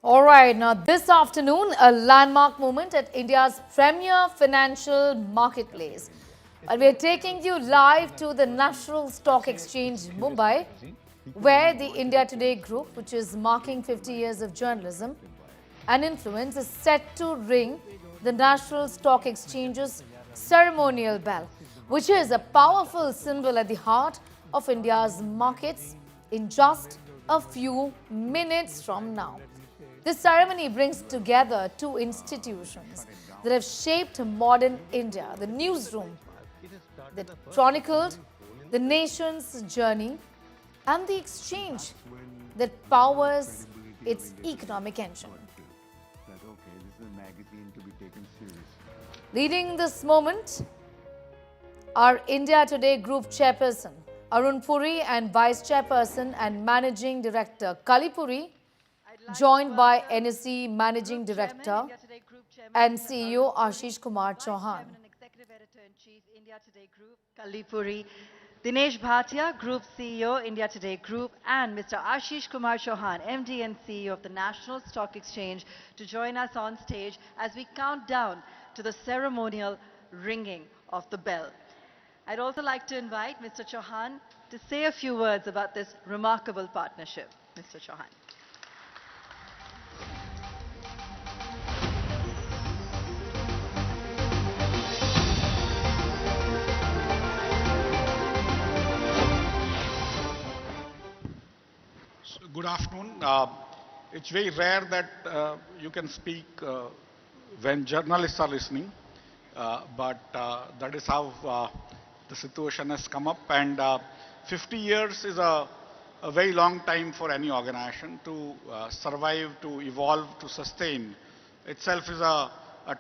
All right, now this afternoon, a landmark moment at India's premier financial marketplace. And we're taking you live to the National Stock Exchange, Mumbai, where the India Today group, which is marking 50 years of journalism and influence, is set to ring the National Stock Exchange's ceremonial bell, which is a powerful symbol at the heart of India's markets in just a few minutes from now. This ceremony brings together two institutions that have shaped modern India: the newsroom that chronicled the nation's journey, and the exchange that powers its economic engine. Leading this moment are India Today Group Chairperson Arun Puri and Vice Chairperson and Managing Director Kali Puri, joined by NSE Managing Director and CEO Ashish Kumar Chauhan. Executive Editor-in-Chief, India Today Group, Kali Puri, Dinesh Bhatia, Group CEO, India Today Group, and Mr. Ashish Kumar Chauhan, MD and CEO of the National Stock Exchange, to join us on stage as we count down to the ceremonial ringing of the bell. I'd also like to invite Mr. Chauhan to say a few words about this remarkable partnership. Mr. Chauhan. Good afternoon. It's very rare that you can speak when journalists are listening, but that is how the situation has come up. And 50 years is a very long time for any organization to survive, to evolve, to sustain. Itself is a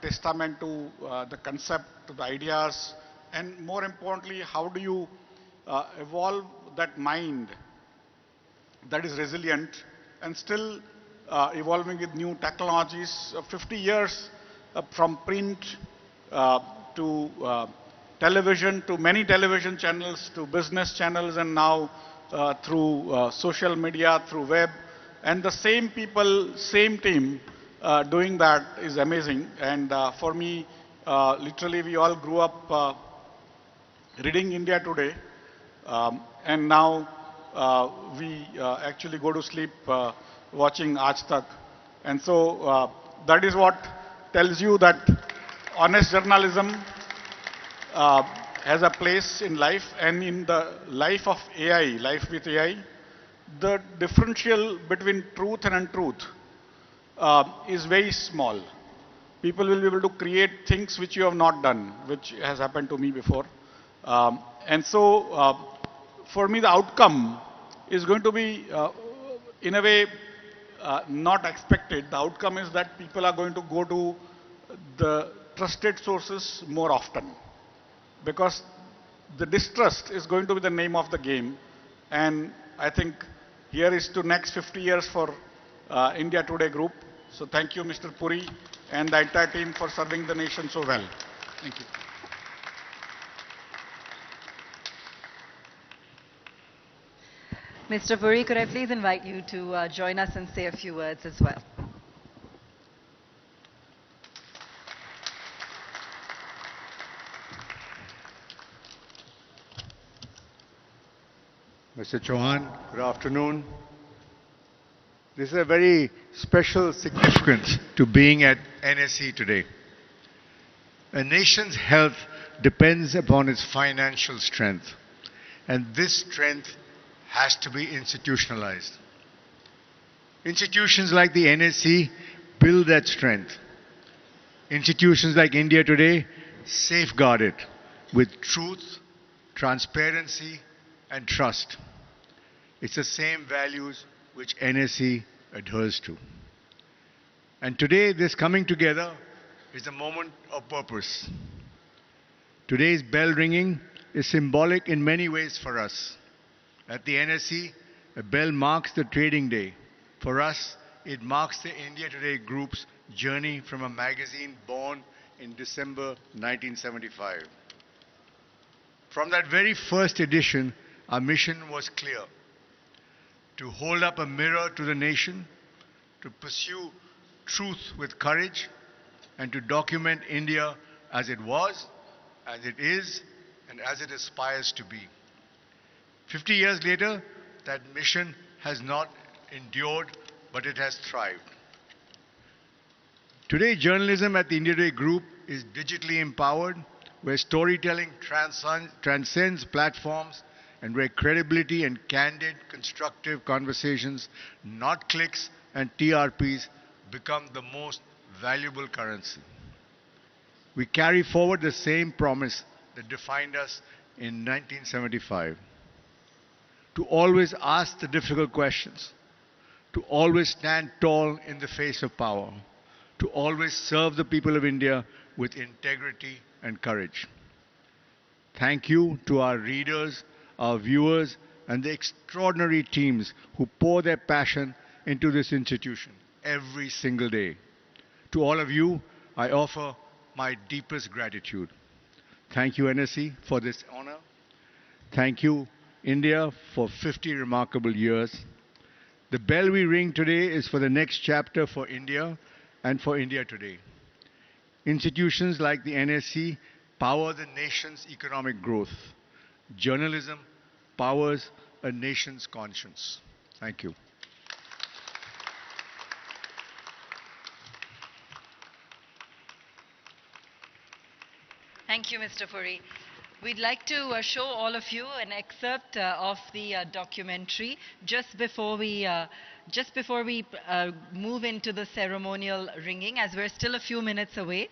testament to the concept, to the ideas, and more importantly, how do you evolve that mind that is resilient and still evolving with new technologies. 50 years from print to television, to many television channels, to business channels, and now through social media, through web. And the same people, same team doing that is amazing. And for me, literally, we all grew up reading India Today, and now we actually go to sleep watching Aaj Tak. And so that is what tells you that honest journalism has a place in life, and in the life of AI, life with AI, the differential between truth and untruth is very small. People will be able to create things which you have not done, which has happened to me before. And so for me, the outcome is going to be, in a way, not expected. The outcome is that people are going to go to the trusted sources more often, because the distrust is going to be the name of the game. And I think here is to next 50 years for India Today Group. So thank you, Mr. Puri, and the entire team for serving the nation so well. Thank you. Mr. Puri, could I please invite you to join us and say a few words as well? Mr. Chauhan, good afternoon. This is a very special significance to being at NSE today. A nation's health depends upon its financial strength, and this strength has to be institutionalized. Institutions like the NSE build that strength. Institutions like India Today safeguard it with truth, transparency, and trust. It's the same values which NSE adheres to. And today, this coming together is a moment of purpose. Today's bell ringing is symbolic in many ways for us. At the NSE, a bell marks the trading day. For us, it marks the India Today Group's journey from a magazine born in December 1975. From that very first edition, our mission was clear: to hold up a mirror to the nation, to pursue truth with courage, and to document India as it was, as it is, and as it aspires to be. 50 years later, that mission has not endured, but it has thrived. Today, journalism at the India Today Group is digitally empowered, where storytelling transcends platforms and where credibility and candid, constructive conversations, not clicks and TRPs, become the most valuable currency. We carry forward the same promise that defined us in 1975. To always ask the difficult questions, to always stand tall in the face of power, to always serve the people of India with integrity and courage. Thank you to our readers, our viewers, and the extraordinary teams who pour their passion into this institution every single day. To all of you, I offer my deepest gratitude. Thank you, NSE, for this honor. Thank you, India, for 50 remarkable years. The bell we ring today is for the next chapter for India and for India today. Institutions like the NSE power the nation's economic growth. Journalism powers a nation's conscience. Thank you. Thank you, Mr. Puri. We'd like to show all of you an excerpt of the documentary just before we move into the ceremonial ringing, as we're still a few minutes away.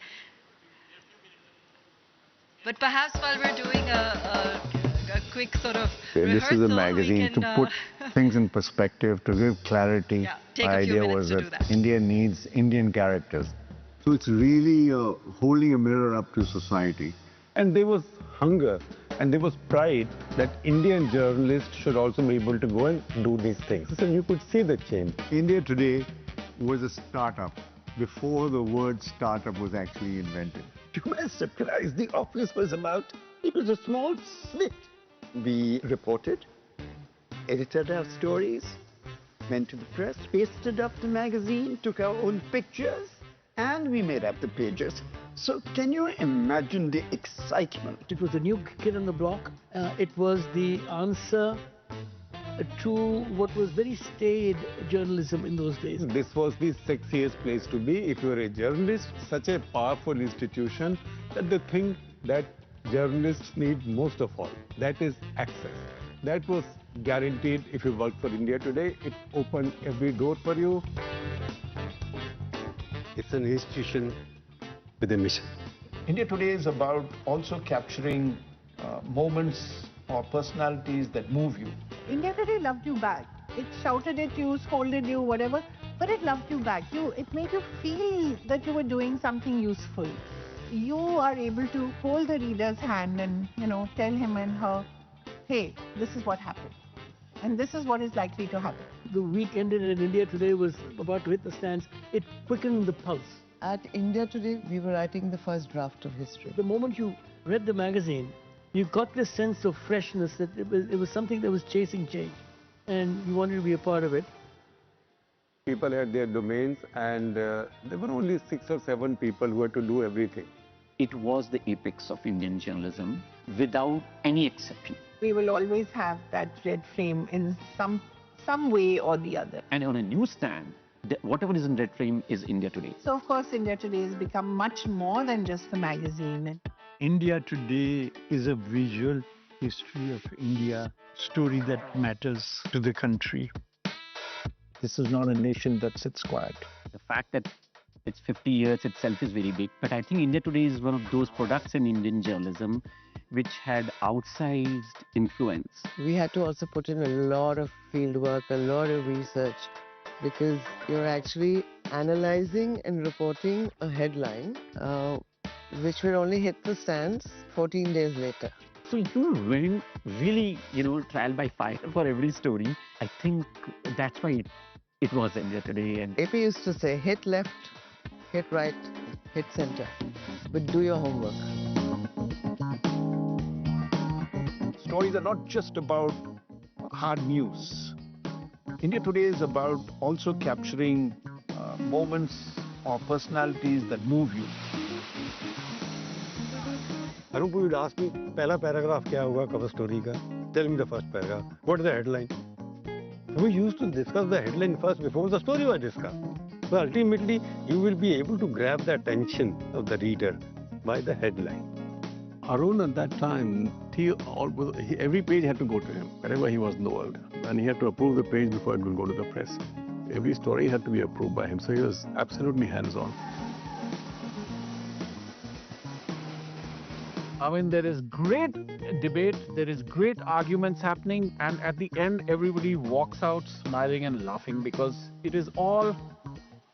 But perhaps while we're doing a quick sort of rehearsal, this is a magazine to put things in perspective, to give clarity. Yeah, take My a few idea minutes was to that do that. India needs Indian characters. So it's really holding a mirror up to society. And there was hunger and there was pride that Indian journalists should also be able to go and do these things. So you could see the change. India Today was a startup before the word startup was actually invented. You must surprise the office was about, it was a small slit. We reported, edited our stories, went to the press, pasted up the magazine, took our own pictures, and we made up the pages. So can you imagine the excitement? It was a new kid on the block. It was the answer to what was very staid journalism in those days. This was the sexiest place to be if you were a journalist, such a powerful institution that the thing that journalists need most of all, that is access. That was guaranteed if you worked for India Today. It opened every door for you. It's an institution with a mission. India Today is about also capturing moments or personalities that move you. India Today loved you back. It shouted at you, scolded you, whatever, but it loved you back. It made you feel that you were doing something useful. You are able to hold the reader's hand and, tell him and her, hey, this is what happened. And this is what is likely to happen. The week ended and India Today was about to hit the stands. It quickened the pulse. At India Today, we were writing the first draft of history. The moment you read the magazine, you got this sense of freshness that it was something that was chasing change. And you wanted to be a part of it. People had their domains and there were only 6 or 7 people who had to do everything. It was the apex of Indian journalism without any exception. We will always have that red frame in some way or the other. And on a newsstand, whatever is in red frame is India Today. So, of course, India Today has become much more than just a magazine. India Today is a visual history of India, story that matters to the country. This is not a nation that sits quiet. The fact that it's 50 years itself is very big. But I think India Today is one of those products in Indian journalism which had outsized influence. We had to also put in a lot of field work, a lot of research, because you're actually analyzing and reporting a headline which will only hit the stands 14 days later. So you went really, trial by fire for every story. I think that's why it was India Today. And AP used to say, hit left, hit right, hit center, but do your homework. Stories are not just about hard news. India Today is about also capturing moments or personalities that move you. Arunpur would ask me, "Pehla paragraph kya hoga cover story ka? Tell me the first paragraph. What is the headline?" We used to discuss the headline first before the story was discussed. So ultimately, you will be able to grab the attention of the reader by the headline. Arun at that time, every page had to go to him, wherever he was in the world. And he had to approve the page before it would go to the press. Every story had to be approved by him, so he was absolutely hands-on. I mean, there is great debate, there is great arguments happening, and at the end, everybody walks out smiling and laughing because it is all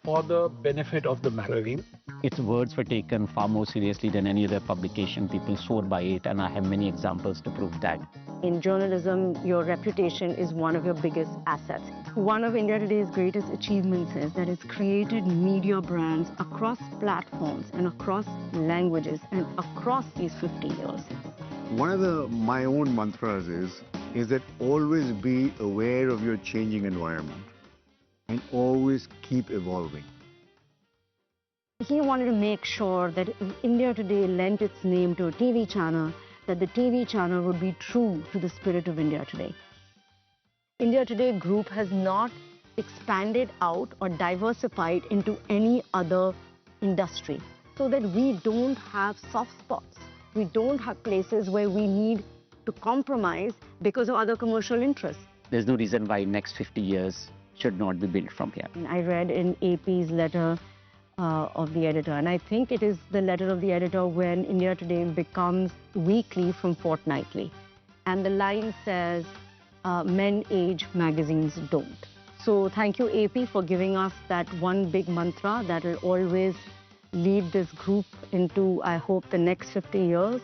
for the benefit of the magazine. Its words were taken far more seriously than any other publication. People swore by it, and I have many examples to prove that. In journalism, your reputation is one of your biggest assets. One of India Today's greatest achievements is that it's created media brands across platforms and across languages and across these 50 years. One of my own mantras is that always be aware of your changing environment and always keep evolving. He wanted to make sure that if India Today lent its name to a TV channel, that the TV channel would be true to the spirit of India Today. India Today Group has not expanded out or diversified into any other industry, so that we don't have soft spots. We don't have places where we need to compromise because of other commercial interests. There's no reason why next 50 years should not be built from here. I read in AP's letter of the editor, and I think it is the letter of the editor when India Today becomes weekly from fortnightly. And the line says, men age, magazines don't. So thank you, AP, for giving us that one big mantra that will always lead this group into, I hope, the next 50 years.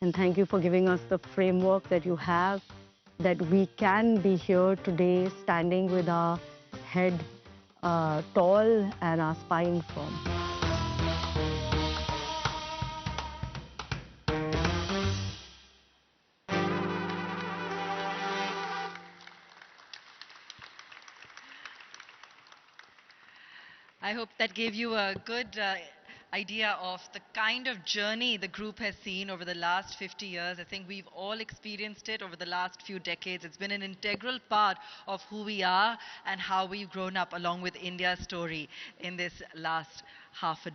And thank you for giving us the framework that you have, that we can be here today standing with our head tall and our spine firm. I hope that gave you a good idea of the kind of journey the group has seen over the last 50 years. I think we've all experienced it over the last few decades. It's been an integral part of who we are and how we've grown up along with India's story in this last half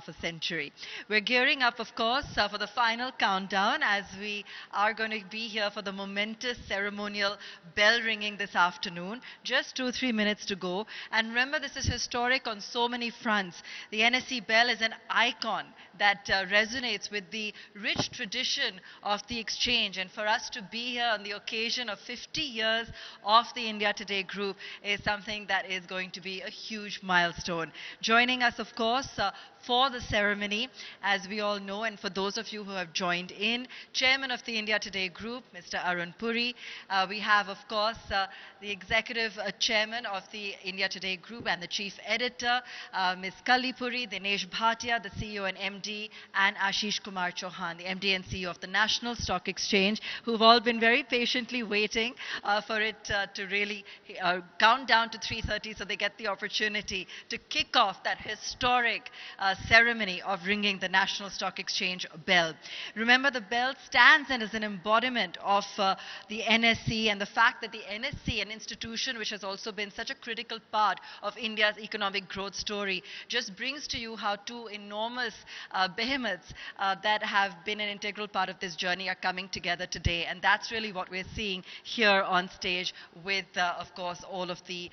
a century. We're gearing up, of course, for the final countdown, as we are going to be here for the momentous ceremonial bell ringing this afternoon. Just 2-3 minutes to go. And remember, this is historic on so many fronts. The NSE bell is an icon that resonates with the rich tradition of the exchange. And for us to be here on the occasion of 50 years of the India Today Group is something that is going to be a huge milestone. Joining us, of course, for the ceremony, as we all know, and for those of you who have joined in, Chairman of the India Today Group, Mr. Arun Puri. We have, of course, the Executive Chairman of the India Today Group and the Chief Editor, Ms. Kalipuri, Dinesh Bhatia, the CEO and MD, and Ashish Kumar Chauhan, the MD and CEO of the National Stock Exchange, who've all been very patiently waiting for it to really count down to 3:30 so they get the opportunity to kick off that historic ceremony of ringing the National Stock Exchange bell. Remember, the bell stands and is an embodiment of the NSE, and the fact that the NSE, an institution which has also been such a critical part of India's economic growth story, just brings to you how two enormous behemoths that have been an integral part of this journey are coming together today. And that's really what we're seeing here on stage with, of course, all of the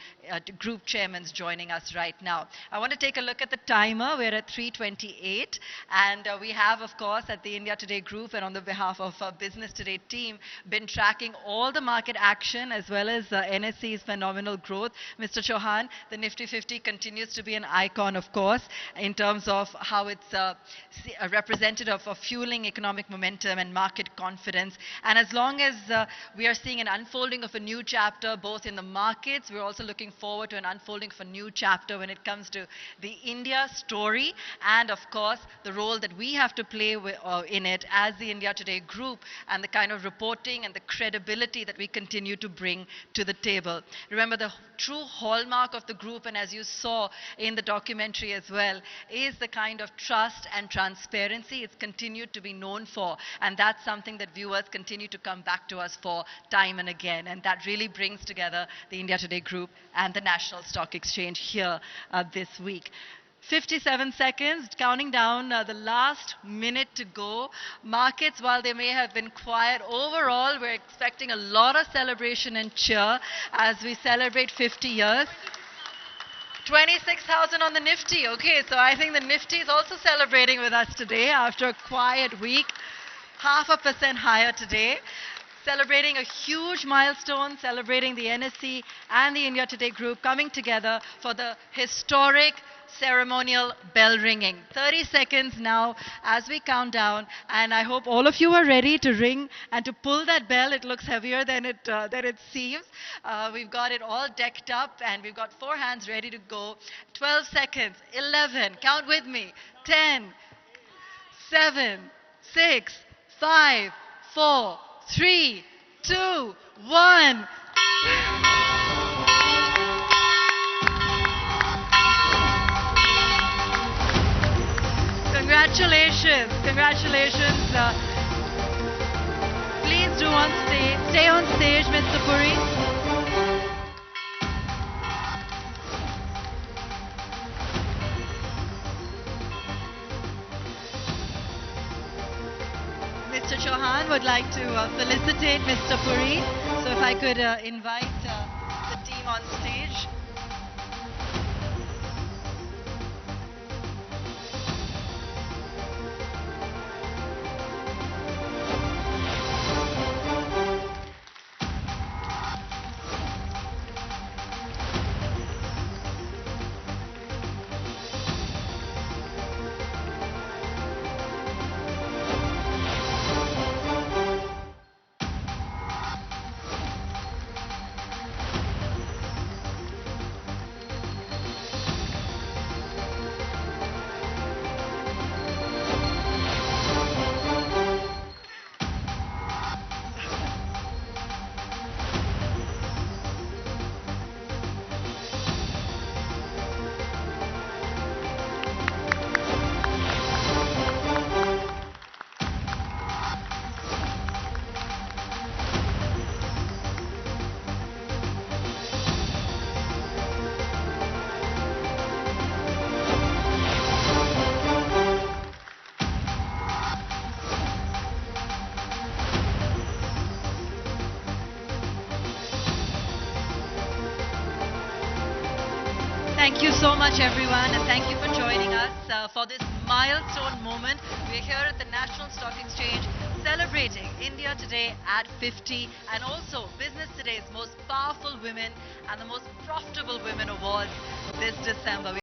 group chairmen joining us right now. I want to take a look at the timer. We're at 3:28, and we have, of course, at the India Today Group and on the behalf of our Business Today team, been tracking all the market action as well as NSE's phenomenal growth. Mr. Chauhan, the Nifty 50 continues to be an icon, of course, in terms of how it's a representative of fueling economic momentum and market confidence. And as long as we are seeing an unfolding of a new chapter, both in the markets, we're also looking forward to an unfolding of a new chapter when it comes to the India story and, of course, the role that we have to play in it as the India Today group, and the kind of reporting and the credibility that we continue to bring to the table. Remember, the true hallmark of the group, and as you saw in the documentary as well, is the kind of trust and transparency it's continued to be known for. And that's something that viewers continue to come back to us for time and again. And that really brings together the India Today group and the National Stock Exchange here this week. 57 seconds, counting down the last minute to go. Markets, while they may have been quiet, overall we're expecting a lot of celebration and cheer as we celebrate 50 years. 26,000 on the Nifty. Okay, so I think the Nifty is also celebrating with us today after a quiet week. 0.5% higher today. Celebrating a huge milestone, celebrating the NSE and the India Today group coming together for the historic ceremonial bell ringing. 30 seconds now as we count down, and I hope all of you are ready to ring and to pull that bell. It looks heavier than it seems. We've got it all decked up, and we've got 4 hands ready to go. 12 seconds, 11, count with me, 10, 7, 6, 5, 4, 3, 2, 1. Congratulations, congratulations. Please do stay on stage, Mr. Puri. Mr. Chauhan would like to felicitate Mr. Puri. So if I could invite the team on stage. Thank you so much, everyone, and thank you for joining us for this milestone moment. We're here at the National Stock Exchange celebrating India Today at 50, and also Business Today's most powerful women and the most profitable women awards this December.